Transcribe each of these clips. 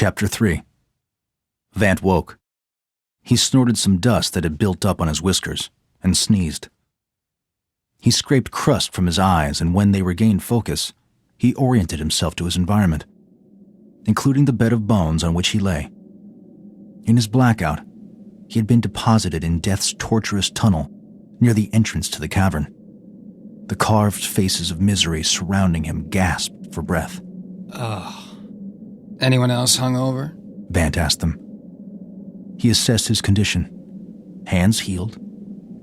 Chapter 3. Vant woke. He snorted some dust that had built up on his whiskers and sneezed. He scraped crust from his eyes, and when they regained focus, he oriented himself to his environment, including the bed of bones on which he lay. In his blackout, he had been deposited in death's tortuous tunnel near the entrance to the cavern. The carved faces of misery surrounding him gasped for breath. Anyone else hungover? Vant asked them. He assessed his condition. Hands healed,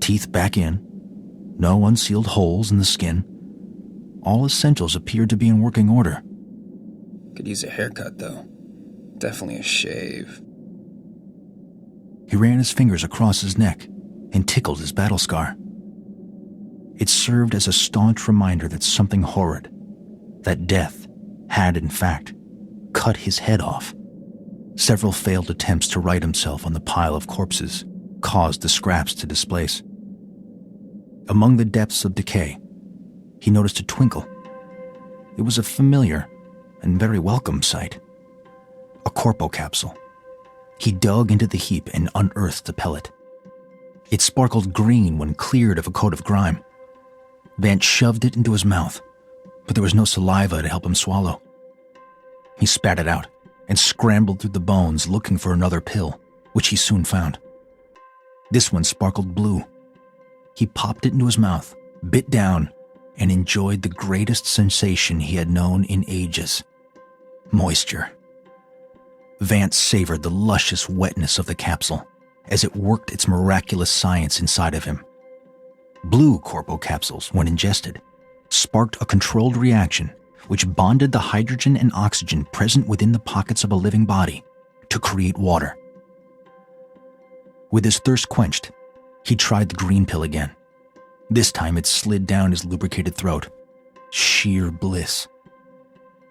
teeth back in, no unsealed holes in the skin. All essentials appeared to be in working order. Could use a haircut, though. Definitely a shave. He ran his fingers across his neck and tickled his battle scar. It served as a staunch reminder that something horrid, that death, had in fact cut his head off. Several failed attempts to right himself on the pile of corpses caused the scraps to displace. Among the depths of decay, he noticed a twinkle. It was a familiar and very welcome sight. A corpo capsule. He dug into the heap and unearthed a pellet. It sparkled green when cleared of a coat of grime. Vant shoved it into his mouth, but there was no saliva to help him swallow. He spat it out and scrambled through the bones looking for another pill, which he soon found. This one sparkled blue. He popped it into his mouth, bit down, and enjoyed the greatest sensation he had known in ages: moisture. Vant savored the luscious wetness of the capsule as it worked its miraculous science inside of him. Blue corpo capsules, when ingested, sparked a controlled reaction which bonded the hydrogen and oxygen present within the pockets of a living body to create water. With his thirst quenched, he tried the green pill again. This time it slid down his lubricated throat. Sheer bliss.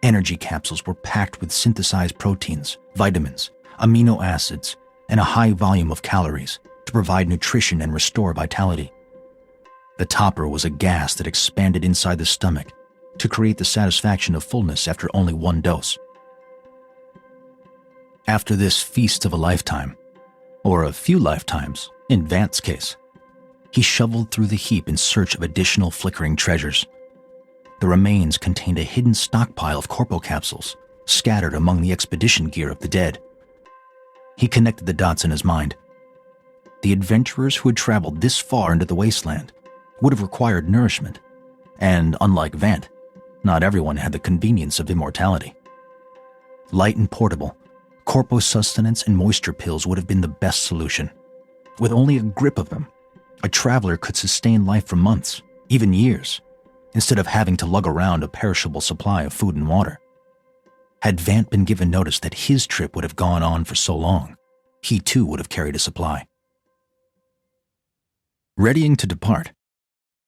Energy capsules were packed with synthesized proteins, vitamins, amino acids, and a high volume of calories to provide nutrition and restore vitality. The topper was a gas that expanded inside the stomach to create the satisfaction of fullness after only one dose. After this feast of a lifetime, or a few lifetimes in Vant's case, he shoveled through the heap in search of additional flickering treasures. The remains contained a hidden stockpile of corpo capsules scattered among the expedition gear of the dead. He connected the dots in his mind. The adventurers who had traveled this far into the wasteland would have required nourishment, and unlike Vant, not everyone had the convenience of immortality. Light and portable, corpo sustenance and moisture pills would have been the best solution. With only a grip of them, a traveler could sustain life for months, even years, instead of having to lug around a perishable supply of food and water. Had Vant been given notice that his trip would have gone on for so long, he too would have carried a supply. Readying to depart,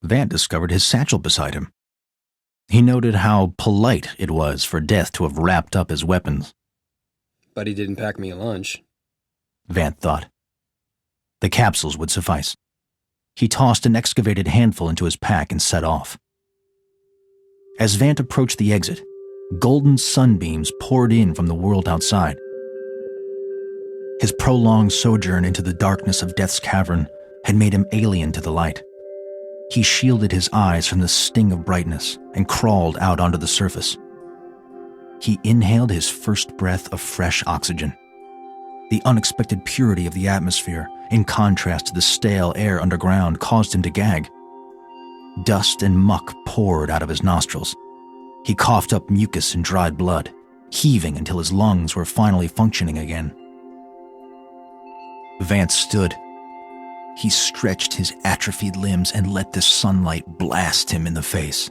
Vant discovered his satchel beside him. He noted how polite it was for Death to have wrapped up his weapons. But he didn't pack me a lunch. Vant thought. The capsules would suffice. He tossed an excavated handful into his pack and set off. As Vant approached the exit, golden sunbeams poured in from the world outside. His prolonged sojourn into the darkness of Death's cavern had made him alien to the light. He shielded his eyes from the sting of brightness and crawled out onto the surface. He inhaled his first breath of fresh oxygen. The unexpected purity of the atmosphere, in contrast to the stale air underground, caused him to gag. Dust and muck poured out of his nostrils. He coughed up mucus and dried blood, heaving until his lungs were finally functioning again. Vant stood. He stretched his atrophied limbs and let the sunlight blast him in the face.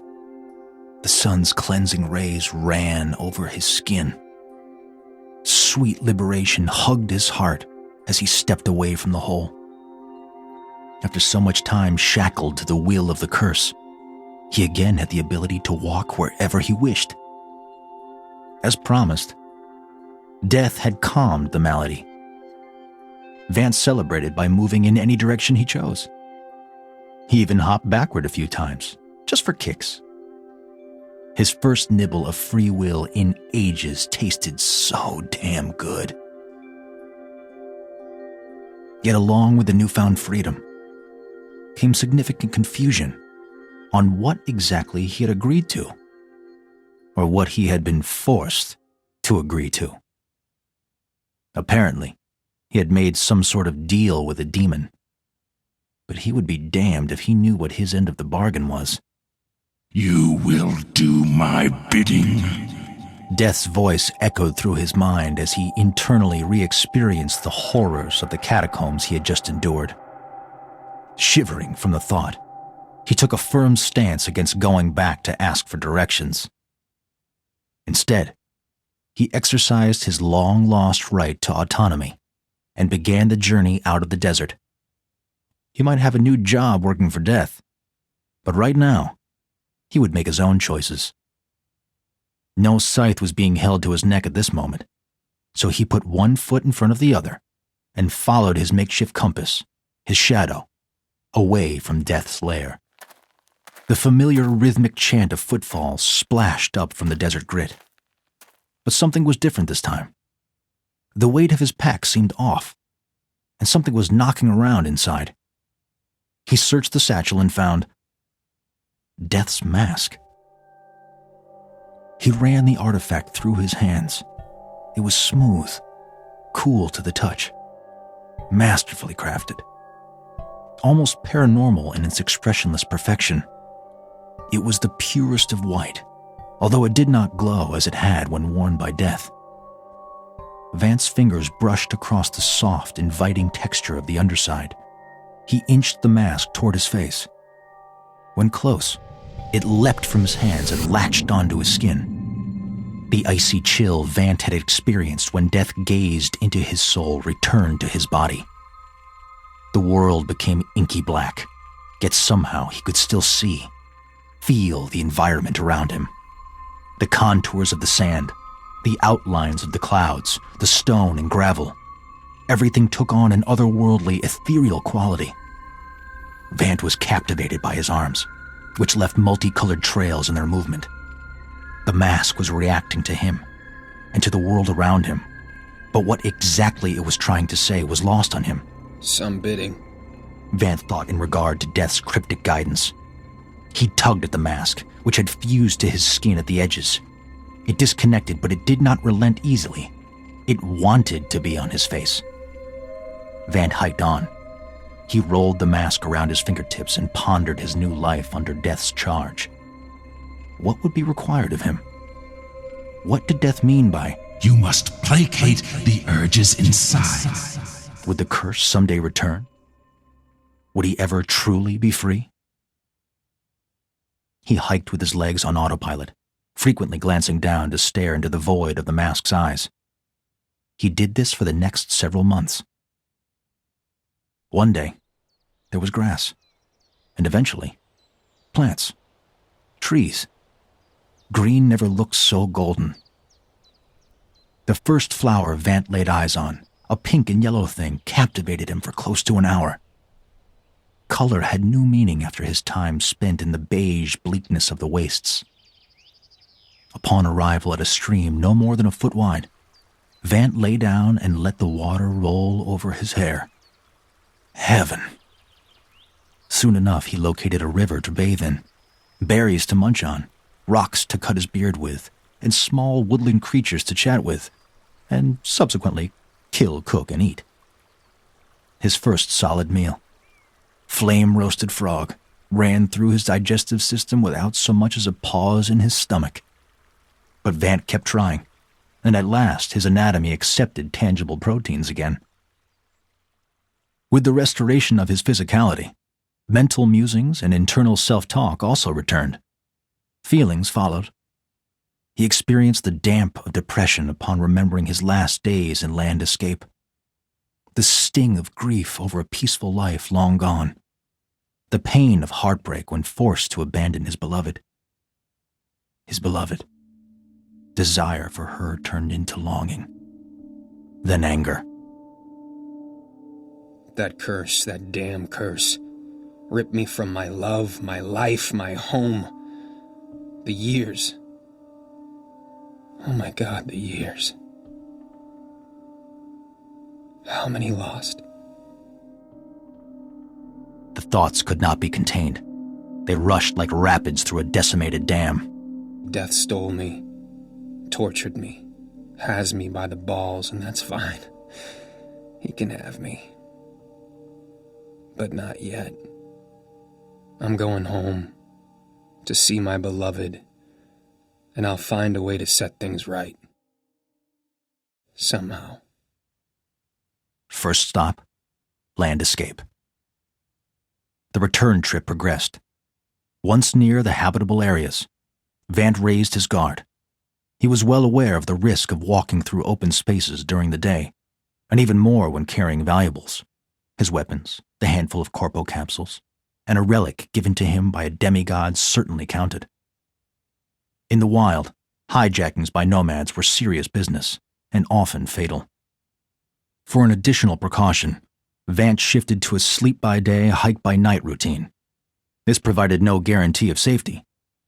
The sun's cleansing rays ran over his skin. Sweet liberation hugged his heart as he stepped away from the hole. After so much time shackled to the will of the curse, he again had the ability to walk wherever he wished. As promised, Death had calmed the malady. Vant celebrated by moving in any direction he chose. He even hopped backward a few times, just for kicks. His first nibble of free will in ages tasted so damn good. Yet along with the newfound freedom came significant confusion on what exactly he had agreed to, or what he had been forced to agree to. Apparently, he had made some sort of deal with a demon, but he would be damned if he knew what his end of the bargain was. You will do my bidding. Death's voice echoed through his mind as he internally re-experienced the horrors of the catacombs he had just endured. Shivering from the thought, he took a firm stance against going back to ask for directions. Instead, he exercised his long-lost right to autonomy and began the journey out of the desert. He might have a new job working for Death, but right now, he would make his own choices. No scythe was being held to his neck at this moment, so he put one foot in front of the other and followed his makeshift compass, his shadow, away from Death's lair. The familiar rhythmic chant of footfalls splashed up from the desert grit. But something was different this time. The weight of his pack seemed off, and something was knocking around inside. He searched the satchel and found Death's mask. He ran the artifact through his hands. It was smooth, cool to the touch, masterfully crafted, almost paranormal in its expressionless perfection. It was the purest of white, although it did not glow as it had when worn by Death. Vant's fingers brushed across the soft, inviting texture of the underside. He inched the mask toward his face. When close, it leapt from his hands and latched onto his skin. The icy chill Vant had experienced when Death gazed into his soul returned to his body. The world became inky black, yet somehow he could still see, feel the environment around him. The contours of the sand, the outlines of the clouds, the stone and gravel. Everything took on an otherworldly, ethereal quality. Vant was captivated by his arms, which left multicolored trails in their movement. The mask was reacting to him and to the world around him, but what exactly it was trying to say was lost on him. Some bidding, Vant thought in regard to Death's cryptic guidance. He tugged at the mask, which had fused to his skin at the edges. It disconnected, but it did not relent easily. It wanted to be on his face. Vant hiked on. He rolled the mask around his fingertips and pondered his new life under Death's charge. What would be required of him? What did Death mean by, You must placate the urges inside. would the curse someday return? Would he ever truly be free? He hiked with his legs on autopilot, frequently glancing down to stare into the void of the mask's eyes. He did this for the next several months. One day, there was grass, and eventually, plants, trees. Green never looked so golden. The first flower Vant laid eyes on, a pink and yellow thing, captivated him for close to an hour. Color had new meaning after his time spent in the beige bleakness of the wastes. Upon arrival at a stream no more than a foot wide, Vant lay down and let the water roll over his hair. Heaven. Soon enough, he located a river to bathe in, berries to munch on, rocks to cut his beard with, and small woodland creatures to chat with, and subsequently kill, cook, and eat. His first solid meal, flame-roasted frog, ran through his digestive system without so much as a pause in his stomach. But Vant kept trying, and at last his anatomy accepted tangible proteins again. With the restoration of his physicality, mental musings and internal self-talk also returned. Feelings followed. He experienced the damp of depression upon remembering his last days in Land Escape, the sting of grief over a peaceful life long gone, the pain of heartbreak when forced to abandon his beloved. His beloved. Desire for her turned into longing, then anger. That curse, that damn curse, ripped me from my love, my life, my home. The years, Oh my God, the years. How many lost? The thoughts could not be contained. They rushed like rapids through a decimated dam. Death stole me, tortured me, has me by the balls, and that's fine. He can have me. But not yet. I'm going home to see my beloved, and I'll find a way to set things right. Somehow. First stop, land escape. The return trip progressed. Once near the habitable areas, Vant raised his guard. He was well aware of the risk of walking through open spaces during the day, and even more when carrying valuables, his weapons, the handful of corpo capsules, and a relic given to him by a demigod certainly counted. In the wild, hijackings by nomads were serious business, and often fatal. For an additional precaution, Vant shifted to a sleep-by-day, hike-by-night routine. This provided no guarantee of safety.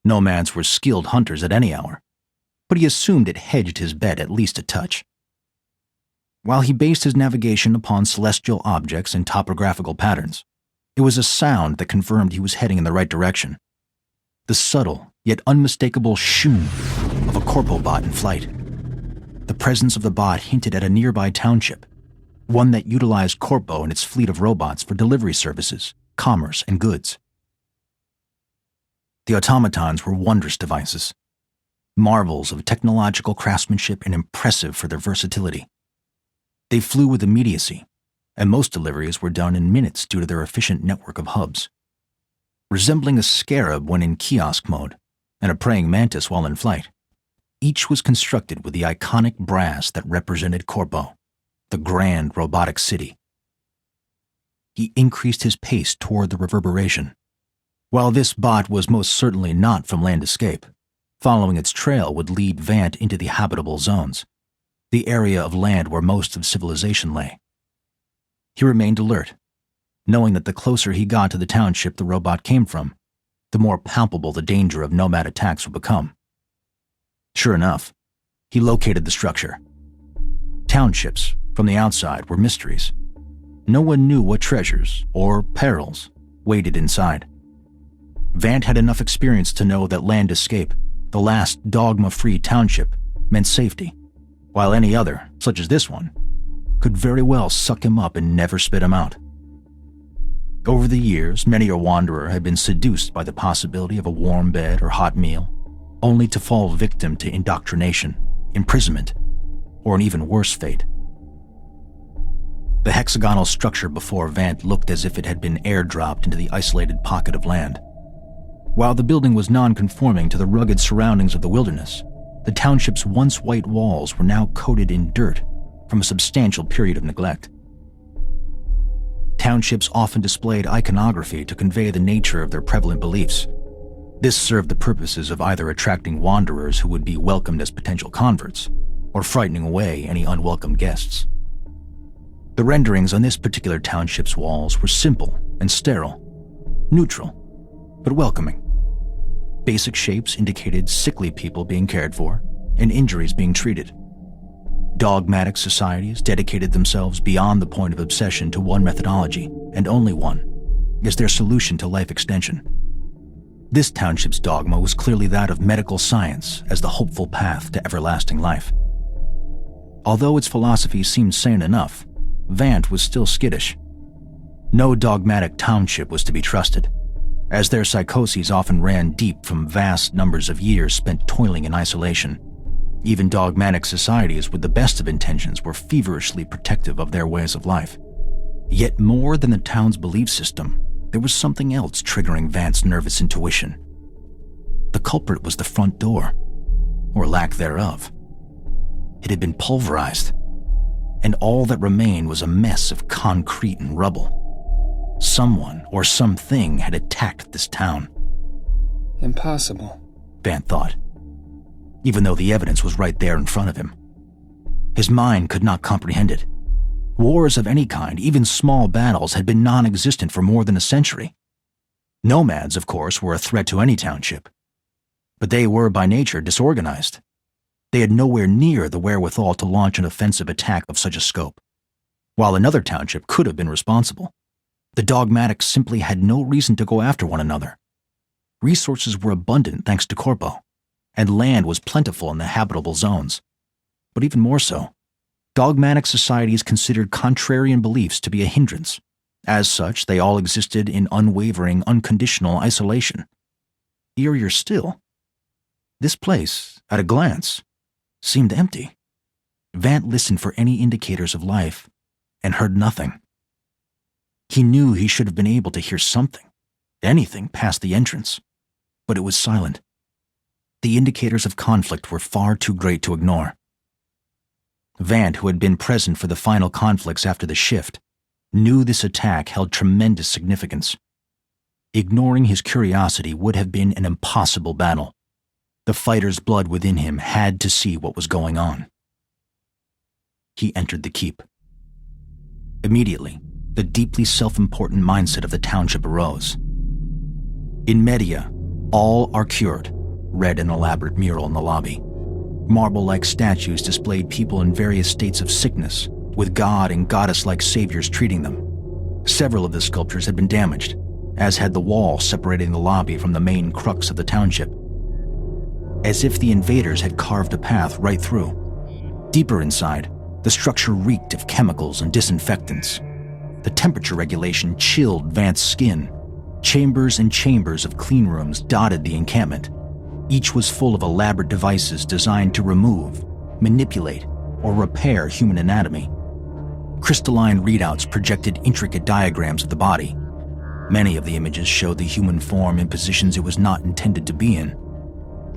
Nomads were skilled hunters at any hour, but he assumed it hedged his bet at least a touch. While he based his navigation upon celestial objects and topographical patterns, it was a sound that confirmed he was heading in the right direction. The subtle, yet unmistakable shoom of a corpo bot in flight. The presence of the bot hinted at a nearby township, one that utilized corpo and its fleet of robots for delivery services, commerce, and goods. The automatons were wondrous devices, marvels of technological craftsmanship and impressive for their versatility. They flew with immediacy, and most deliveries were done in minutes due to their efficient network of hubs. Resembling a scarab when in kiosk mode, and a praying mantis while in flight, each was constructed with the iconic brass that represented Corpo, the grand robotic city. He increased his pace toward the reverberation. While this bot was most certainly not from land escape, following its trail would lead Vant into the habitable zones, the area of land where most of civilization lay. He remained alert, knowing that the closer he got to the township the robot came from, the more palpable the danger of nomad attacks would become. Sure enough, he located the structure. Townships, from the outside, were mysteries. No one knew what treasures, or perils, waited inside. Vant had enough experience to know that land escape, the last dogma-free township, meant safety, while any other, such as this one, could very well suck him up and never spit him out. Over the years, many a wanderer had been seduced by the possibility of a warm bed or hot meal, only to fall victim to indoctrination, imprisonment, or an even worse fate. The hexagonal structure before Vant looked as if it had been airdropped into the isolated pocket of land. While the building was non-conforming to the rugged surroundings of the wilderness, the township's once white walls were now coated in dirt from a substantial period of neglect. Townships often displayed iconography to convey the nature of their prevalent beliefs. This served the purposes of either attracting wanderers who would be welcomed as potential converts, or frightening away any unwelcome guests. The renderings on this particular township's walls were simple and sterile, neutral, but welcoming. Basic shapes indicated sickly people being cared for and injuries being treated. Dogmatic societies dedicated themselves beyond the point of obsession to one methodology, and only one, as their solution to life extension. This township's dogma was clearly that of medical science as the hopeful path to everlasting life. Although its philosophy seemed sane enough, Vant was still skittish. No dogmatic township was to be trusted, as their psychoses often ran deep from vast numbers of years spent toiling in isolation. Even dogmatic societies with the best of intentions were feverishly protective of their ways of life. Yet more than the town's belief system, there was something else triggering Vant's nervous intuition. The culprit was the front door, or lack thereof. It had been pulverized, and all that remained was a mess of concrete and rubble. Someone or something had attacked this town. Impossible, Vant thought, even though the evidence was right there in front of him. His mind could not comprehend it. Wars of any kind, even small battles, had been non-existent for more than a century. Nomads, of course, were a threat to any township, but they were by nature disorganized. They had nowhere near the wherewithal to launch an offensive attack of such a scope. While another township could have been responsible, the dogmatics simply had no reason to go after one another. Resources were abundant thanks to Corpo, and land was plentiful in the habitable zones. But even more so, dogmatic societies considered contrarian beliefs to be a hindrance. As such, they all existed in unwavering, unconditional isolation. Eerier still, this place, at a glance, seemed empty. Vant listened for any indicators of life and heard nothing. He knew he should have been able to hear something, anything past the entrance, but it was silent. The indicators of conflict were far too great to ignore. Vant, who had been present for the final conflicts after the shift, knew this attack held tremendous significance. Ignoring his curiosity would have been an impossible battle. The fighter's blood within him had to see what was going on. He entered the keep. Immediately, the deeply self-important mindset of the township arose. In Media, all are cured, read an elaborate mural in the lobby. Marble-like statues displayed people in various states of sickness, with god and goddess-like saviors treating them. Several of the sculptures had been damaged, as had the wall separating the lobby from the main crux of the township. As if the invaders had carved a path right through. Deeper inside, the structure reeked of chemicals and disinfectants. The temperature regulation chilled Vant's skin. Chambers and chambers of clean rooms dotted the encampment. Each was full of elaborate devices designed to remove, manipulate, or repair human anatomy. Crystalline readouts projected intricate diagrams of the body. Many of the images showed the human form in positions it was not intended to be in,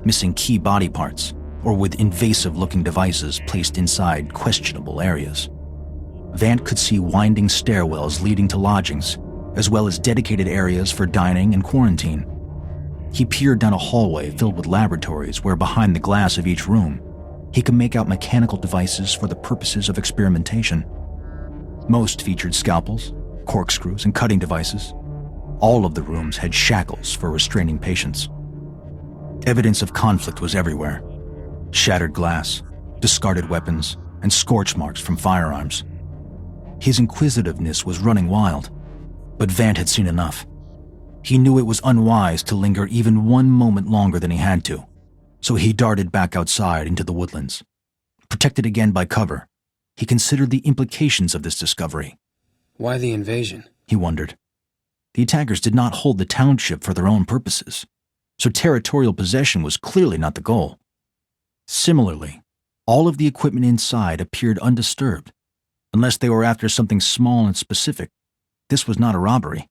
missing key body parts, or with invasive-looking devices placed inside questionable areas. Vant could see winding stairwells leading to lodgings, as well as dedicated areas for dining and quarantine. He peered down a hallway filled with laboratories where behind the glass of each room, he could make out mechanical devices for the purposes of experimentation. Most featured scalpels, corkscrews, and cutting devices. All of the rooms had shackles for restraining patients. Evidence of conflict was everywhere. Shattered glass, discarded weapons, and scorch marks from firearms. His inquisitiveness was running wild, but Vant had seen enough. He knew it was unwise to linger even one moment longer than he had to, so he darted back outside into the woodlands. Protected again by cover, he considered the implications of this discovery. Why the invasion? He wondered. The attackers did not hold the township for their own purposes, so territorial possession was clearly not the goal. Similarly, all of the equipment inside appeared undisturbed. Unless they were after something small and specific, this was not a robbery.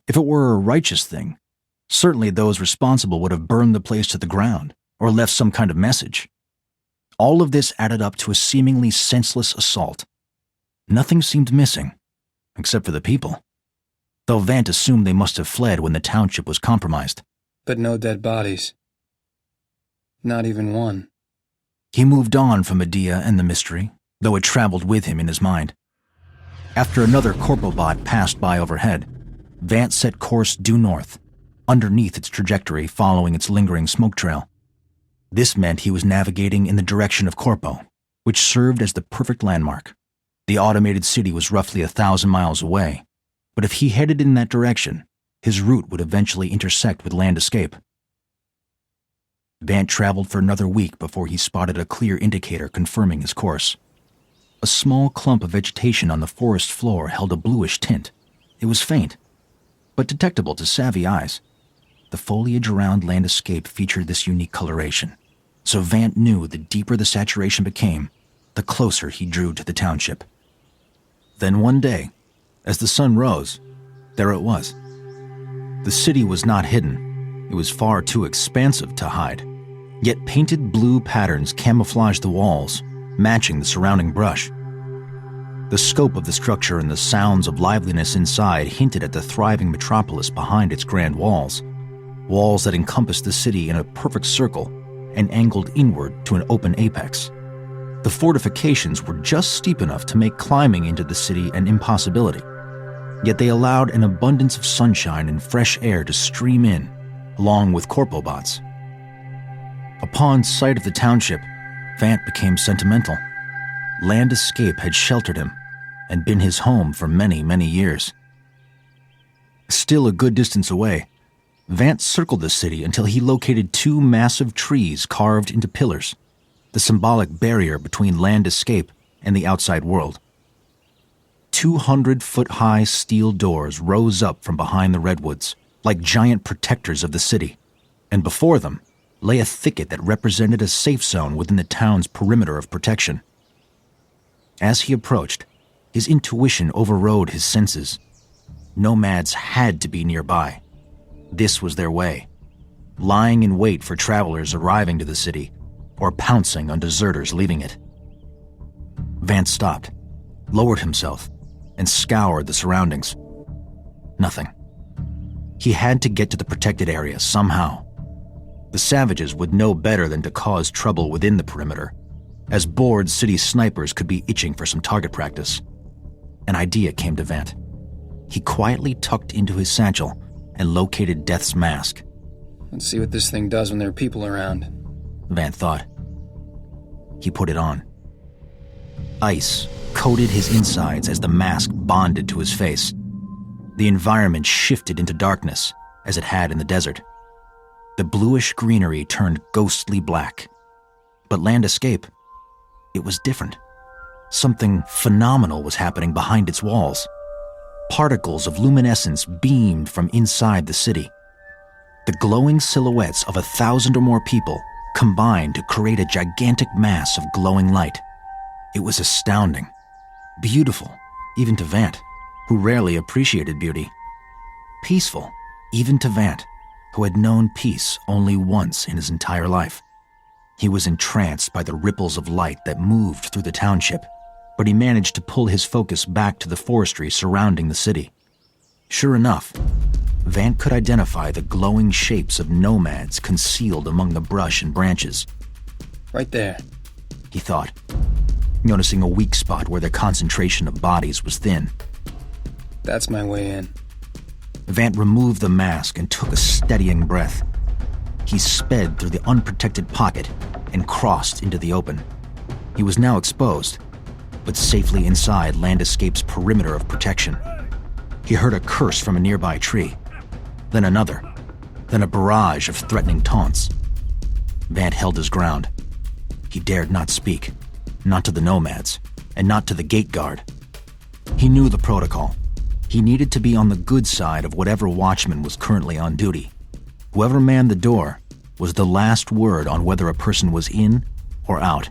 If it were a righteous thing, certainly those responsible would have burned the place to the ground or left some kind of message. All of this added up to a seemingly senseless assault. Nothing seemed missing, except for the people, though Vant assumed they must have fled when the township was compromised. But no dead bodies. Not even one. He moved on from Medea and the mystery, though it traveled with him in his mind. After another Corpobot passed by overhead, Vant set course due north, underneath its trajectory following its lingering smoke trail. This meant he was navigating in the direction of Corpo, which served as the perfect landmark. The automated city was roughly 1,000 miles away, but if he headed in that direction, his route would eventually intersect with land escape. Vant traveled for another week before he spotted a clear indicator confirming his course. A small clump of vegetation on the forest floor held a bluish tint. It was faint, but detectable to savvy eyes. The foliage around land escape featured this unique coloration, so Vant knew the deeper the saturation became, the closer he drew to the township. Then one day, as the sun rose, there it was. The city was not hidden. It was far too expansive to hide. Yet painted blue patterns camouflaged the walls, matching the surrounding brush. The scope of the structure and the sounds of liveliness inside hinted at the thriving metropolis behind its grand walls. Walls that encompassed the city in a perfect circle and angled inward to an open apex. The fortifications were just steep enough to make climbing into the city an impossibility. Yet they allowed an abundance of sunshine and fresh air to stream in, along with Corpobots. Upon sight of the township, Vant became sentimental. Land Escape had sheltered him and been his home for many, many years. Still a good distance away, Vant circled the city until he located two massive trees carved into pillars, the symbolic barrier between Land Escape and the outside world. 200-foot-high steel doors rose up from behind the redwoods, like giant protectors of the city, and before them lay a thicket that represented a safe zone within the town's perimeter of protection. As he approached, his intuition overrode his senses. Nomads had to be nearby. This was their way, lying in wait for travelers arriving to the city or pouncing on deserters leaving it. Vant stopped, lowered himself, and scoured the surroundings. Nothing. He had to get to the protected area somehow. The savages would know better than to cause trouble within the perimeter, as bored city snipers could be itching for some target practice. An idea came to Vant. He quietly tucked into his satchel and located Death's mask. Let's see what this thing does when there are people around, Vant thought. He put it on. Ice coated his insides as the mask bonded to his face. The environment shifted into darkness, as it had in the desert. The bluish greenery turned ghostly black. But Land Escape, it was different. Something phenomenal was happening behind its walls. Particles of luminescence beamed from inside the city. The glowing silhouettes of 1,000 or more people combined to create a gigantic mass of glowing light. It was astounding. Beautiful, even to Vant, who rarely appreciated beauty. Peaceful, even to Vant, who had known peace only once in his entire life. He was entranced by the ripples of light that moved through the township, but he managed to pull his focus back to the forestry surrounding the city. Sure enough, Vant could identify the glowing shapes of nomads concealed among the brush and branches. Right there, he thought, noticing a weak spot where the concentration of bodies was thin. That's my way in. Vant removed the mask and took a steadying breath. He sped through the unprotected pocket and crossed into the open. He was now exposed, but safely inside Land Escape's perimeter of protection. He heard a curse from a nearby tree, then another, then a barrage of threatening taunts. Vant held his ground. He dared not speak, not to the nomads, and not to the gate guard. He knew the protocol. He needed to be on the good side of whatever watchman was currently on duty. Whoever manned the door was the last word on whether a person was in or out.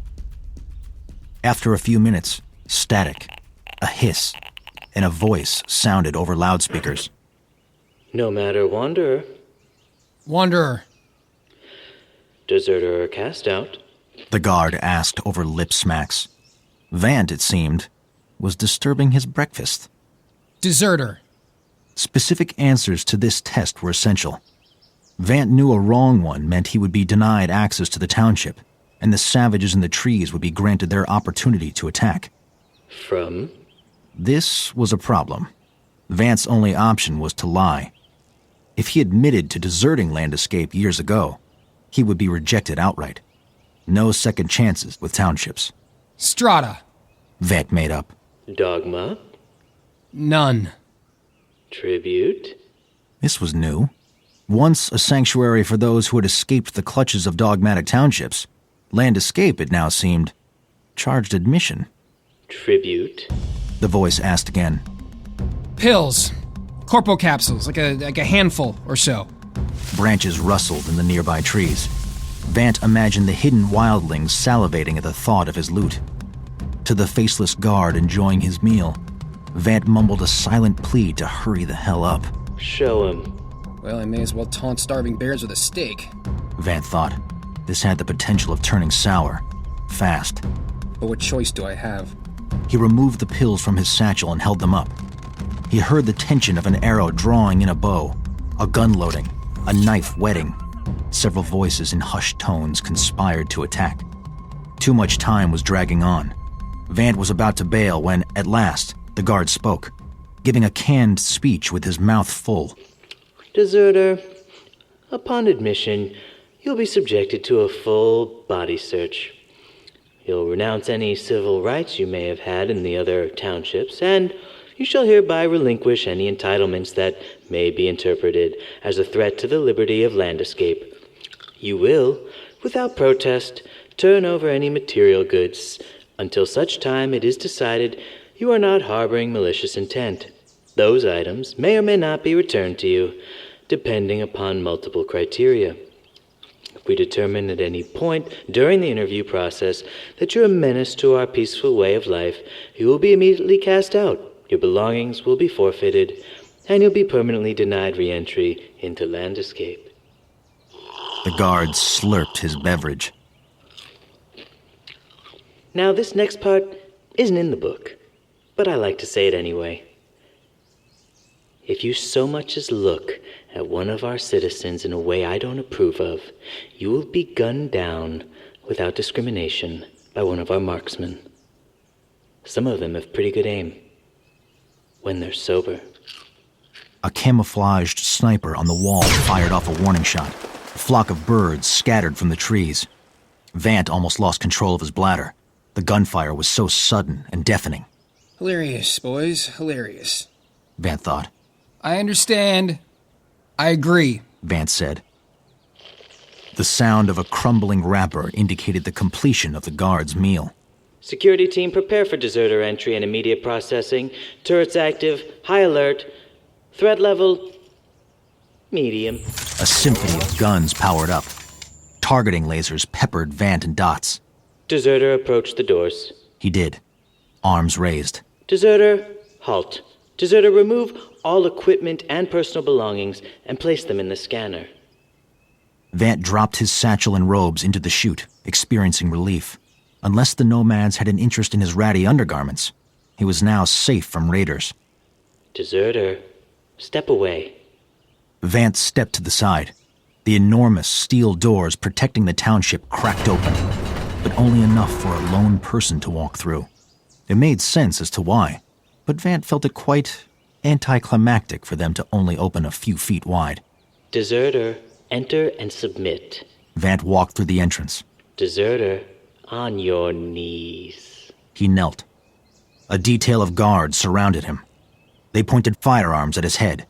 After a few minutes, static, a hiss, and a voice sounded over loudspeakers. Nomad or wanderer? Wanderer. Deserter or cast out? The guard asked over lip smacks. Vant, it seemed, was disturbing his breakfast. Deserter. Specific answers to this test were essential. Vant knew a wrong one meant he would be denied access to the township, and the savages in the trees would be granted their opportunity to attack. From? This was a problem. Vant's only option was to lie. If he admitted to deserting Land Escape years ago, he would be rejected outright. No second chances with townships. Strata. Vant made up. Dogma? None. Tribute? This was new. Once a sanctuary for those who had escaped the clutches of dogmatic townships, Land Escape, it now seemed, charged admission. Tribute? The voice asked again. Pills. Corpo capsules, like a handful or so. Branches rustled in the nearby trees. Vant imagined the hidden wildlings salivating at the thought of his loot. To the faceless guard enjoying his meal, Vant mumbled a silent plea to hurry the hell up. Show him. Well, I may as well taunt starving bears with a steak. Vant thought. This had the potential of turning sour. Fast. But what choice do I have? He removed the pills from his satchel and held them up. He heard the tension of an arrow drawing in a bow, a gun loading, a knife whetting. Several voices in hushed tones conspired to attack. Too much time was dragging on. Vant was about to bail when, at last, the guard spoke, giving a canned speech with his mouth full. Deserter, upon admission, you'll be subjected to a full body search. You'll renounce any civil rights you may have had in the other townships, and you shall hereby relinquish any entitlements that may be interpreted as a threat to the liberty of land escape. You will, without protest, turn over any material goods until such time it is decided you are not harboring malicious intent. Those items may or may not be returned to you, depending upon multiple criteria. If we determine at any point during the interview process that you're a menace to our peaceful way of life, you will be immediately cast out. Your belongings will be forfeited, and you'll be permanently denied re-entry into land escape. The guard slurped his beverage. Now, this next part isn't in the book, but I like to say it anyway. If you so much as look at one of our citizens in a way I don't approve of, you will be gunned down without discrimination by one of our marksmen. Some of them have pretty good aim when they're sober. A camouflaged sniper on the wall fired off a warning shot. A flock of birds scattered from the trees. Vant almost lost control of his bladder. The gunfire was so sudden and deafening. Hilarious, boys. Hilarious. Vant thought. I understand. I agree, Vant said. The sound of a crumbling wrapper indicated the completion of the guard's meal. Security team, prepare for deserter entry and immediate processing. Turrets active. High alert. Threat level... medium. A symphony of guns powered up. Targeting lasers peppered Vant and Dots. Deserter, approach the doors. He did. Arms raised. Deserter, halt. Deserter, remove all equipment and personal belongings and place them in the scanner. Vant dropped his satchel and robes into the chute, experiencing relief. Unless the nomads had an interest in his ratty undergarments, he was now safe from raiders. Deserter, step away. Vant stepped to the side. The enormous steel doors protecting the township cracked open, but only enough for a lone person to walk through. It made sense as to why, but Vant felt it quite anticlimactic for them to only open a few feet wide. Deserter, enter and submit. Vant walked through the entrance. Deserter, on your knees. He knelt. A detail of guards surrounded him. They pointed firearms at his head.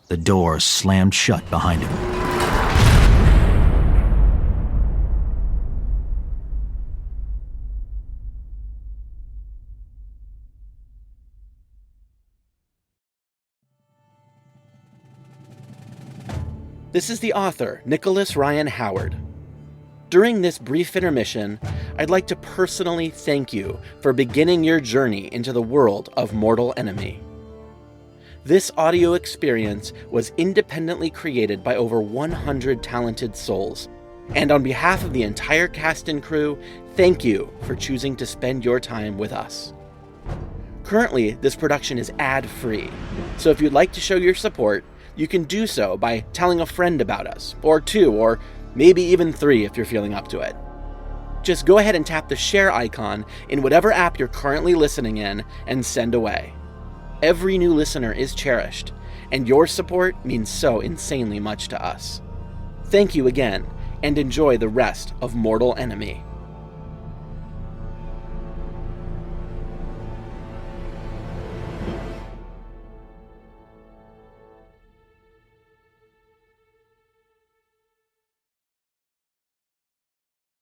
The door slammed shut behind him. This is the author, Nicholas Ryan Howard. During this brief intermission, I'd like to personally thank you for beginning your journey into the world of Mortal Enemy. This audio experience was independently created by over 100 talented souls, and on behalf of the entire cast and crew, thank you for choosing to spend your time with us. Currently, this production is ad-free, so if you'd like to show your support, you can do so by telling a friend about us, or two, or maybe even three if you're feeling up to it. Just go ahead and tap the share icon in whatever app you're currently listening in and send away. Every new listener is cherished, and your support means so insanely much to us. Thank you again, and enjoy the rest of Mortal Enemy.